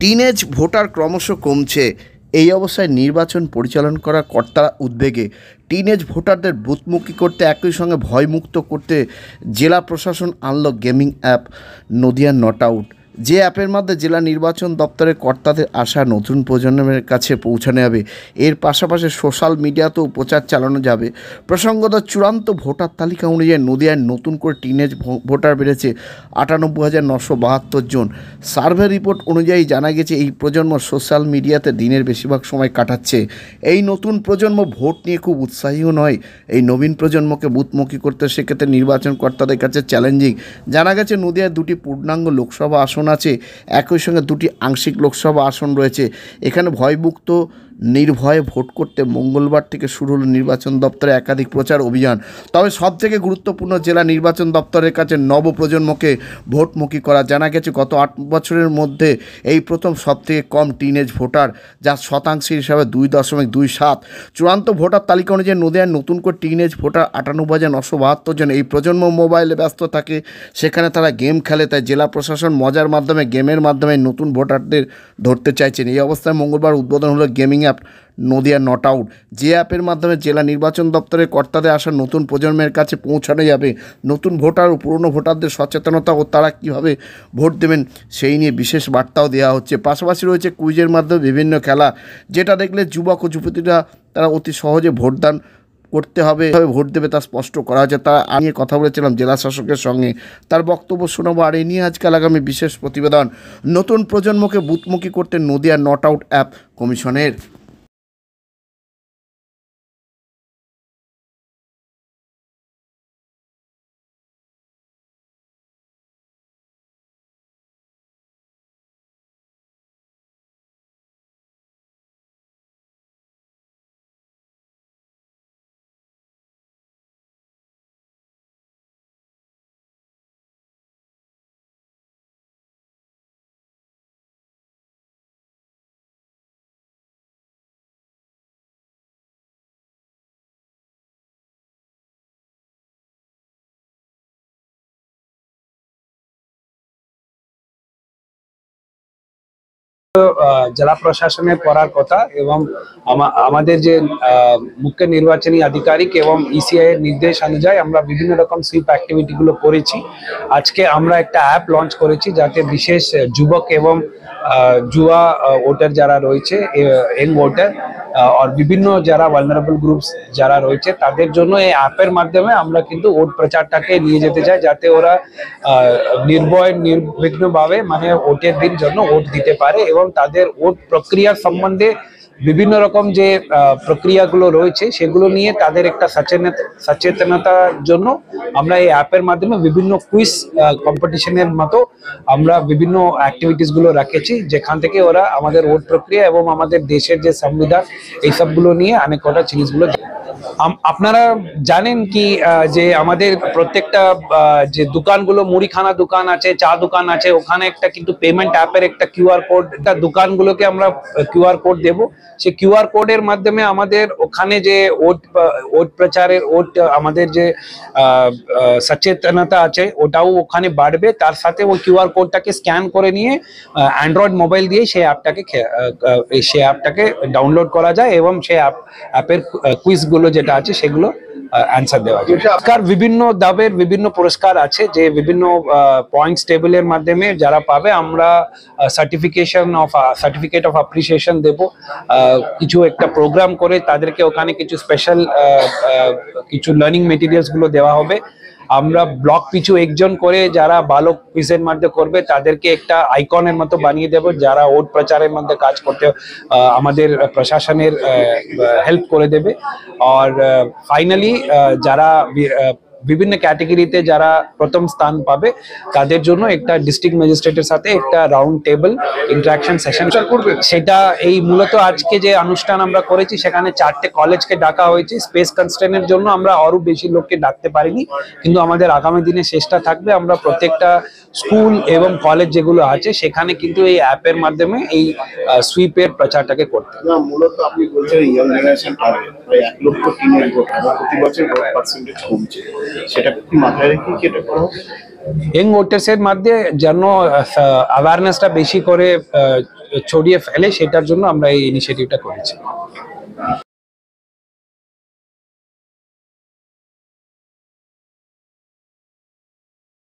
Teenage voter ক্রমশ কমছে। এই অবস্থায় নির্বাচন পরিচালনা করা কর্তারা উদ্বেগে। টিনেজ ভোটারদের বুথমুখী করতে একই সঙ্গে ভয়মুক্ত করতে জেলা প্রশাসন আনল gaming app Nadia not out. যে অ্যাপের মাধ্যমে জেলা নির্বাচন দপ্তরের কর্তাদের আশা নতুন প্রজন্মের কাছে পৌঁছানো যাবে। এর পাশাপাশি সোশ্যাল মিডিয়াতেও প্রচার চালানো যাবে। প্রসঙ্গত চূড়ান্ত ভোটার তালিকা অনুযায়ী নদিয়ায় নতুন করে টিনেজ ভোটার বেড়েছে ৯৮,৯৭২ জন। সার্ভে রিপোর্ট অনুযায়ী জানা গেছে এই প্রজন্ম সোশ্যাল মিডিয়াতে দিনের বেশিরভাগ সময় কাটাচ্ছে। এই নতুন প্রজন্ম ভোট নিয়ে খুব উৎসাহীও নয়। এই নবীন প্রজন্মকে বুথমুখী করতে সেক্ষেত্রে নির্বাচন কর্তাদের কাছে চ্যালেঞ্জিং। জানা গেছে নদিয়ায় 2টি পূর্ণাঙ্গ লোকসভা আসন আছে, একই সঙ্গে 2টি আংশিক লোকসভা আসন রয়েছে। এখানে ভয়মুক্ত নির্ভয়ে ভোট করতে মঙ্গলবার থেকে শুরু হলো নির্বাচন দপ্তরে একাধিক প্রচার অভিযান। তবে সবথেকে গুরুত্বপূর্ণ জেলা নির্বাচন দপ্তরের কাছে নবপ্রজন্মকে ভোটমুখী করা। জানা গেছে গত 8 বছরের মধ্যে এই প্রথম সবথেকে কম টিনেজ ভোটার, যা শতাংশ হিসাবে 2.27। চূড়ান্ত ভোটার তালিকা অনুযায়ী নদিয়ায় নতুন করে টিনেজ ভোটার 98,972 জন। এই প্রজন্ম মোবাইলে ব্যস্ত থাকে, সেখানে তারা গেম খেলে, তাই জেলা প্রশাসন মজার মাধ্যমে গেমের মাধ্যমে নতুন ভোটারদের ধরতে চাইছেন। এই অবস্থায় মঙ্গলবার উদ্বোধন হলো gaming app Nadia not out. যে অ্যাপের মাধ্যমে জেলা নির্বাচন দপ্তরের কর্তাদের আসা নতুন প্রজন্মের কাছে পৌঁছানো যাবে। নতুন ভোটার ও পুরনো ভোটারদের সচেতনতা ও তারা কীভাবে ভোট দেবেন সেই নিয়ে বিশেষ বার্তাও দেওয়া হচ্ছে। পাশাপাশি রয়েছে কুইজের মাধ্যমে বিভিন্ন খেলা, যেটা দেখলে যুবক ও যুবতীরা তারা অতি সহজে ভোটদান করতে হবে, ভোট দেবে তা স্পষ্ট করা হয়েছে। তা নিয়ে কথা বলেছিলাম জেলা শাসকের সঙ্গে, তার বক্তব্য শোনাবো। আর এই নিয়ে আজকাল আগামী বিশেষ প্রতিবেদন নতুন প্রজন্মকে বুথমুখী করতে নদিয়া নট আউট অ্যাপ কমিশনের। জেলা প্রশাসনের করার কথা এবং আমাদের যে মুখ্য নির্বাচনী আধিকারিক এবং ইসিআই এর নির্দেশ অনুযায়ী আমরা বিভিন্ন রকম সুইপ অ্যাক্টিভিটি গুলো করেছি। আজকে আমরা একটা অ্যাপ লঞ্চ করেছি যাতে বিশেষ যুবক এবং যুবা ভোটার যারা রয়েছে, ইয়ং ভোটার আর বিভিন্ন যারা ভালনারেবল গ্রুপস যারা রয়েছে তাদের জন্য এই অ্যাপের মাধ্যমে আমরা কিন্তু ভোট প্রচারটাকে নিয়ে যেতে চাই, যাতে ওরা নির্ভয় নির্বিঘ্নভাবে মানে ভোটের দিন জন্য ভোট দিতে পারে এবং তাদের ভোট প্রক্রিয়ার সম্বন্ধে বিভিন্ন রকম যে প্রক্রিয়াগুলো রয়েছে সেগুলো নিয়ে তাদের একটা সচেতনতার জন্য আমরা এই অ্যাপের মাধ্যমে বিভিন্ন কুইজ কম্পিটিশনের মতো আমরা বিভিন্ন অ্যাক্টিভিটিস গুলো রাখেছি, যেখান থেকে ওরা আমাদের ভোট প্রক্রিয়া এবং আমাদের দেশের যে সংবিধান এই সবগুলো নিয়ে অনেক কটা জিনিসগুলো। আপনারা জানেন কি যে আমাদের প্রত্যেকটা যে দোকানগুলো, মুড়িখানা দোকান আছে, চা দোকান আছে, ওখানে একটা কিন্তু পেমেন্ট অ্যাপের একটা কিউআর কোড, একটা দোকানগুলোকে আমরা কিউআর কোড দেব। সেই কিউআর কোডের মাধ্যমে আমাদের ওখানে যে ভোট প্রচারের আমাদের যে সচেতনতা আছে ওটাও ওখানে বাড়বে। তার সাথে ওই কিউআর কোডটাকে স্ক্যান করে নিয়ে অ্যান্ড্রয়েড মোবাইল দিয়ে সেই অ্যাপটাকে ডাউনলোড করা যায় এবং সেই অ্যাপের কুইজগুলো যেটা আছে সেগুলো অ্যান্সার দেওয়া যায়। সরকার বিভিন্ন দাবের বিভিন্ন পুরস্কার আছে, যে বিভিন্ন পয়েন্টস টেবিলের মাধ্যমে যারা পাবে আমরা সার্টিফিকেট অফ অ্যাপ্রিসিয়েশন দেব। কিছু একটা প্রোগ্রাম করে তাদেরকে ওখানে কিছু স্পেশাল কিছু লার্নিং মেটেরিয়ালস গুলো দেওয়া হবে। আমরা ব্লক পিছু একজন করে যারা ভালো কুইজের মধ্যে করবে তাদেরকে একটা আইকনের মতো বানিয়ে দেব, যারা ভোট প্রচারের মধ্যে কাজ করতে আমাদের প্রশাসনের হেল্প করে দেবে। আর ফাইনালি যারা বিভিন্ন ক্যাটাগরিতে যারা প্রথম স্থান পাবে তাদের জন্য একটা ডিস্ট্রিক্ট ম্যাজিস্ট্রেটের সাথে একটা রাউন্ড টেবিল ইন্টারাকশন সেশন করবে। সেটা এই মূলত আজকে যে অনুষ্ঠান আমরা করেছি সেখানে 4টে কলেজকে ডাকা হয়েছে। স্পেস কনস্ট্রেনের জন্য আমরা আরো বেশি লোককে ডাকতে পারিনি, কিন্তু আমাদের আগামী দিনে চেষ্টা থাকবে আমরা প্রত্যেকটা স্কুল এবং কলেজ যেগুলো আছে সেখানে কিন্তু এই অ্যাপের মাধ্যমে এই সুইপের প্রচারটাকে করতে। মূলত আপনি বলছেন ইয়াং জেনারেশন টার্গেট প্রায় 1 লক্ষ টিনের ভোট প্রতি বছর ভোট পার্সেন্টেজ কমছে, সেটা কি মাথায় রেখে কি এটা করা হবে? ইয়ং ভোটার্সের মধ্যে যেন অ্যাওয়ারনেসটা বেশি করে ছড়িয়ে ফেলে, সেটার জন্য আমরা এই ইনিশিয়েটিভটা করেছি।